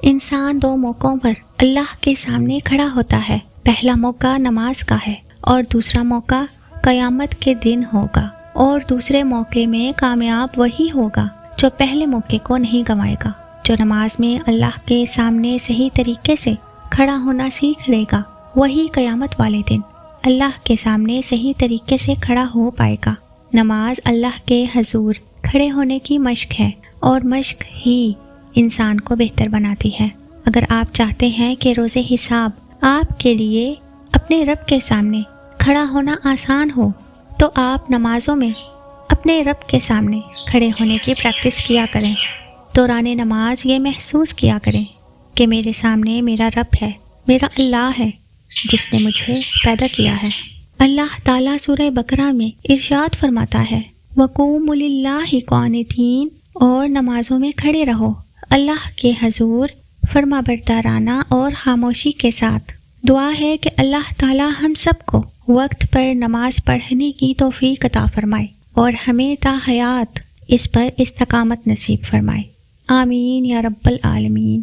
انسان دو موقعوں پر اللہ کے سامنے کھڑا ہوتا ہے۔ پہلا موقع نماز کا ہے اور دوسرا موقع قیامت کے دن ہوگا، اور دوسرے موقع میں کامیاب وہی ہوگا جو پہلے موقع کو نہیں گنوائے گا۔ جو نماز میں اللہ کے سامنے صحیح طریقے سے کھڑا ہونا سیکھ لے گا وہی قیامت والے دن اللہ کے سامنے صحیح طریقے سے کھڑا ہو پائے گا۔ نماز اللہ کے حضور کھڑے ہونے کی مشق ہے، اور مشق ہی انسان کو بہتر بناتی ہے۔ اگر آپ چاہتے ہیں کہ روز حساب آپ کے لیے اپنے رب کے سامنے کھڑا ہونا آسان ہو، تو آپ نمازوں میں اپنے رب کے سامنے کھڑے ہونے کی پریکٹس کیا کریں۔ دوران نماز یہ محسوس کیا کریں کہ میرے سامنے میرا رب ہے، میرا اللہ ہے جس نے مجھے پیدا کیا ہے۔ اللہ تعالیٰ سورہ بقرہ میں ارشاد فرماتا ہے، وَقُومُوا لِلَّهِ قَانِتِينَ، اور نمازوں میں کھڑے رہو اللہ کے حضور فرما بردارانہ اور خاموشی کے ساتھ۔ دعا ہے کہ اللہ تعالیٰ ہم سب کو وقت پر نماز پڑھنے کی توفیق عطا فرمائے اور ہمیں تا حیات اس پر استقامت نصیب فرمائے۔ آمین یا رب العالمین۔